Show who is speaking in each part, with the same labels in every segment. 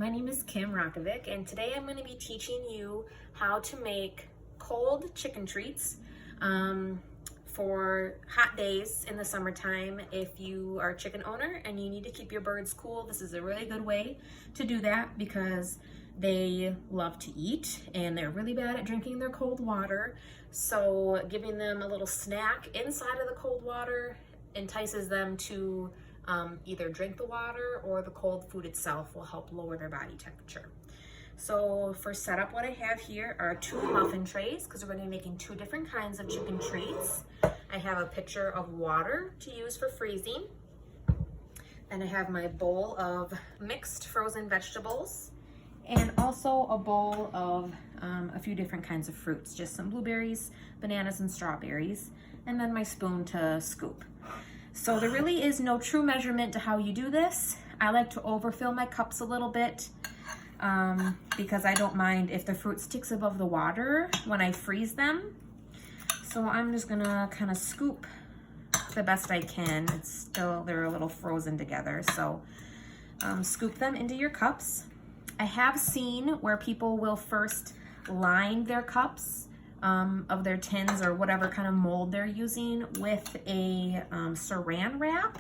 Speaker 1: My name is Kim Rakovic, and today I'm going to be teaching you how to make cold chicken treats for hot days in the summertime. If you are a chicken owner and you need to keep your birds cool, this is a really good way to do that because they love to eat and they're really bad at drinking their cold water. So giving them a little snack inside of the cold water entices them to either drink the water, or the cold food itself will help lower their body temperature. So for setup, what I have here are 2 muffin trays because we're going to be making 2 different kinds of chicken treats. I have a pitcher of water to use for freezing. Then I have my bowl of mixed frozen vegetables and also a bowl of a few different kinds of fruits, just some blueberries, bananas, and strawberries, and then my spoon to scoop. So there really is no true measurement to how you do this. I like to overfill my cups a little bit because I don't mind if the fruit sticks above the water when I freeze them. So I'm just gonna kind of scoop the best I can. They're a little frozen together. So scoop them into your cups. I have seen where people will first line their cups of their tins or whatever kind of mold they're using with a saran wrap.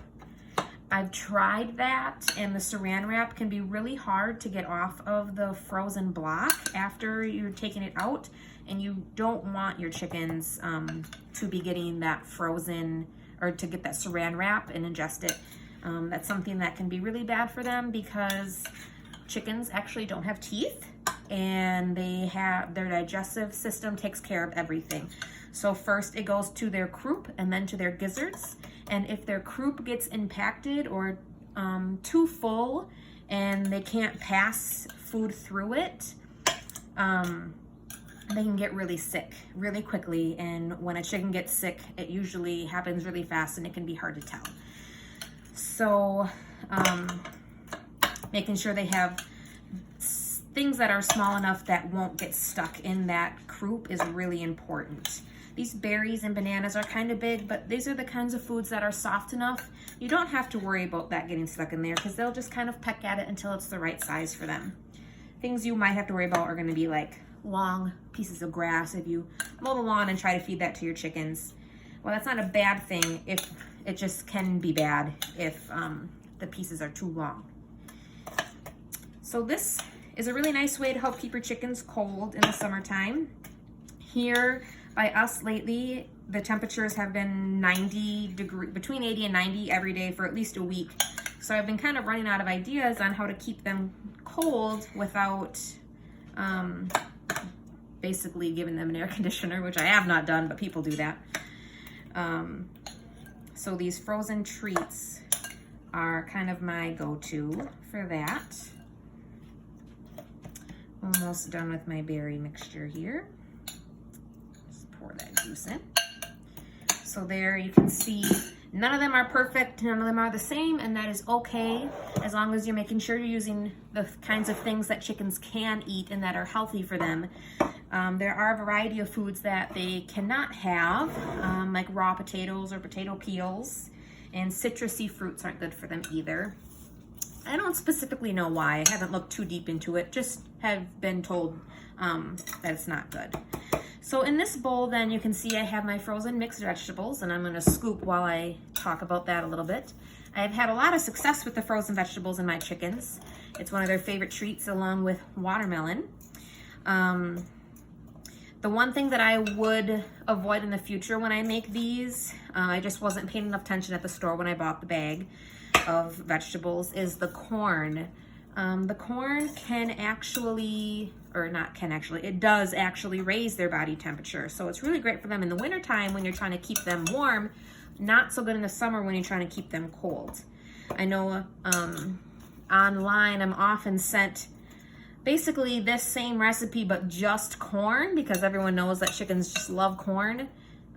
Speaker 1: I've tried that, and the saran wrap can be really hard to get off of the frozen block after you're taking it out, and you don't want your chickens to be getting that frozen, or to get that saran wrap and ingest it. That's something that can be really bad for them because chickens actually don't have teeth, and their digestive system takes care of everything. So first it goes to their croup and then to their gizzards. And if their croup gets impacted or too full and they can't pass food through it, they can get really sick really quickly. And when a chicken gets sick, it usually happens really fast and it can be hard to tell. So making sure they have things that are small enough that won't get stuck in that croup is really important. These berries and bananas are kind of big, but these are the kinds of foods that are soft enough. You don't have to worry about that getting stuck in there because they'll just kind of peck at it until it's the right size for them. Things you might have to worry about are going to be like long pieces of grass if you mow the lawn and try to feed that to your chickens. Well, that's not a bad thing. If it just can be bad if the pieces are too long. So this is a really nice way to help keep your chickens cold in the summertime. Here by us lately, the temperatures have been between 80 and 90 every day for at least a week. So I've been kind of running out of ideas on how to keep them cold without basically giving them an air conditioner, which I have not done, but people do that. So these frozen treats are kind of my go-to for that. Almost done with my berry mixture here. Just pour that juice in. So there you can see none of them are perfect, none of them are the same, and that is okay as long as you're making sure you're using the kinds of things that chickens can eat and that are healthy for them. There are a variety of foods that they cannot have, like raw potatoes or potato peels, and citrusy fruits aren't good for them either. I don't specifically know why. I haven't looked too deep into it, just have been told that it's not good. So in this bowl then you can see I have my frozen mixed vegetables, and I'm going to scoop while I talk about that a little bit. I've had a lot of success with the frozen vegetables in my chickens. It's one of their favorite treats along with watermelon. The one thing that I would avoid in the future when I make these, I just wasn't paying enough attention at the store when I bought the bag of vegetables, is the corn. The corn can actually, or not can actually, it does actually raise their body temperature. So it's really great for them in the wintertime when you're trying to keep them warm, not so good in the summer when you're trying to keep them cold. I know online I'm often sent basically this same recipe but just corn because everyone knows that chickens just love corn.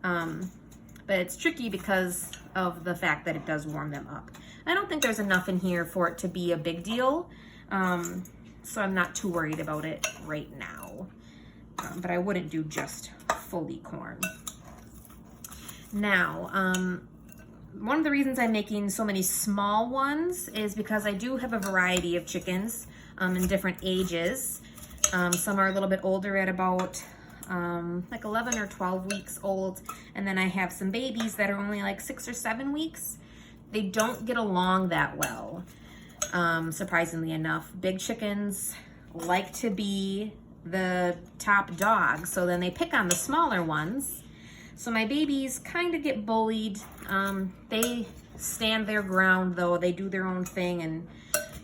Speaker 1: But it's tricky because of the fact that it does warm them up. I don't think there's enough in here for it to be a big deal, so I'm not too worried about it right now. But I wouldn't do just fully corn. Now, One of the reasons I'm making so many small ones is because I do have a variety of chickens. in different ages. Some are a little bit older at about like 11 or 12 weeks old. And then I have some babies that are only like 6 or 7 weeks. They don't get along that well, surprisingly enough. Big chickens like to be the top dog, so then they pick on the smaller ones. So my babies kind of get bullied. They stand their ground though. They do their own thing and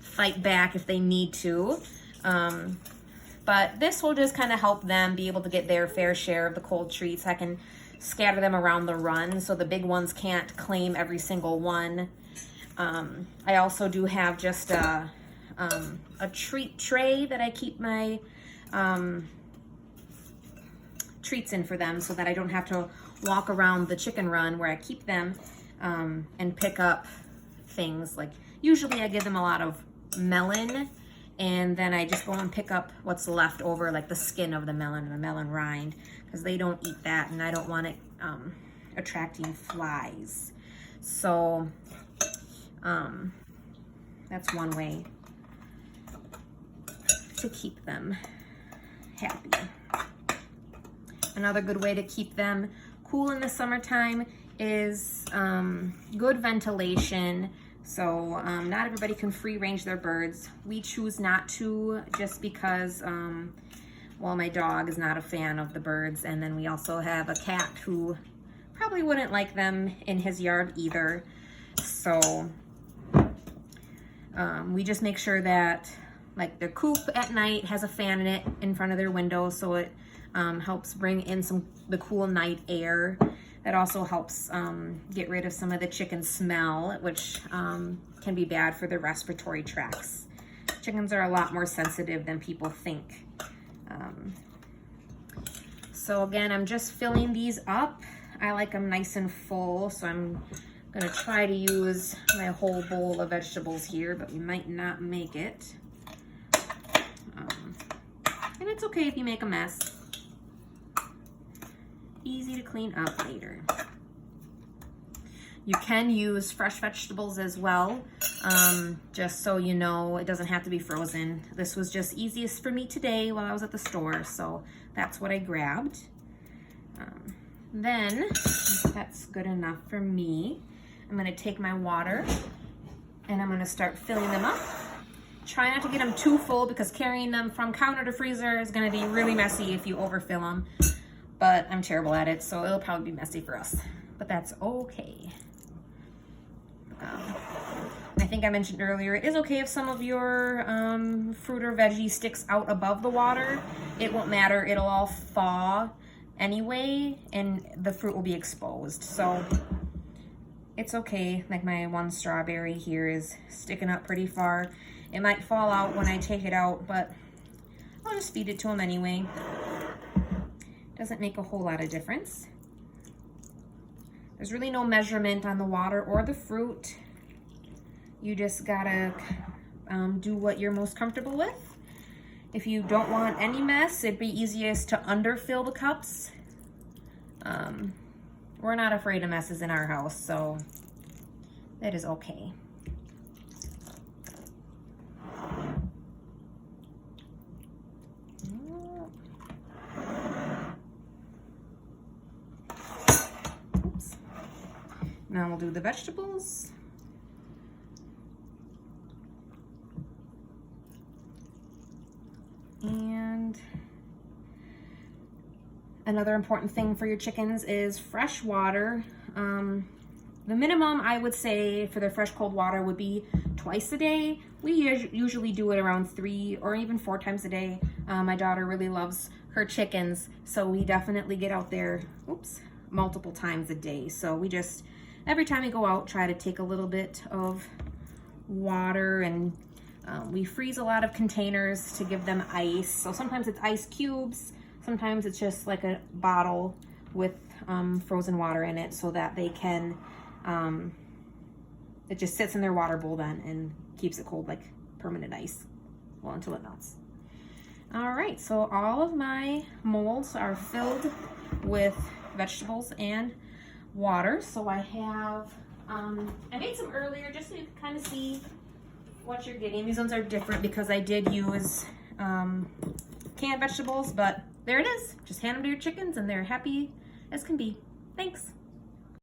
Speaker 1: fight back if they need to. But this will just kind of help them be able to get their fair share of the cold treats. I can scatter them around the run so the big ones can't claim every single one. I also do have just a treat tray that I keep my treats in for them so that I don't have to walk around the chicken run where I keep them and pick up things. Like usually I give them a lot of melon, and then I just go and pick up what's left over, like the skin of the melon and the melon rind, because they don't eat that and I don't want it attracting flies. So that's one way to keep them happy. Another good way to keep them cool in the summertime is good ventilation. So not everybody can free range their birds. We choose not to, just because, well, my dog is not a fan of the birds. And then we also have a cat who probably wouldn't like them in his yard either. So we just make sure that like their coop at night has a fan in it in front of their window, so it helps bring in the cool night air. That also helps get rid of some of the chicken smell, which can be bad for their respiratory tracts. Chickens are a lot more sensitive than people think. So again, I'm just filling these up. I like them nice and full, so I'm gonna try to use my whole bowl of vegetables here, but we might not make it. And it's okay if you make a mess. Easy to clean up later. You can use fresh vegetables as well, just so you know, it doesn't have to be frozen. This was just easiest for me today while I was at the store, so that's what I grabbed. Then, that's good enough for me. I'm gonna take my water and I'm gonna start filling them up. Try not to get them too full, because carrying them from counter to freezer is gonna be really messy if you overfill them. But I'm terrible at it, so it'll probably be messy for us. But that's okay. I think I mentioned earlier, it is okay if some of your fruit or veggie sticks out above the water. It won't matter, it'll all thaw anyway, and the fruit will be exposed. So it's okay. Like my one strawberry here is sticking up pretty far. It might fall out when I take it out, but I'll just feed it to them anyway. Doesn't make a whole lot of difference. There's really no measurement on the water or the fruit. You just gotta do what you're most comfortable with. If you don't want any mess, it'd be easiest to underfill the cups. We're not afraid of messes in our house, so that is okay. Oops. Now we'll do the vegetables. And another important thing for your chickens is fresh water. The minimum I would say for their fresh cold water would be twice a day. We usually do it around 3 or even 4 times a day. My daughter really loves her chickens, so we definitely get out there, multiple times a day. So we just, every time we go out, try to take a little bit of water, and we freeze a lot of containers to give them ice. So sometimes it's ice cubes, sometimes it's just like a bottle with frozen water in it, so that they can, it just sits in their water bowl then and keeps it cold like permanent ice, well, until it melts. All right, so all of my molds are filled with vegetables and water. So I have, I made some earlier just so you can kind of see what you're getting. These ones are different because I did use canned vegetables, but there it is. Just hand them to your chickens and they're happy as can be. Thanks.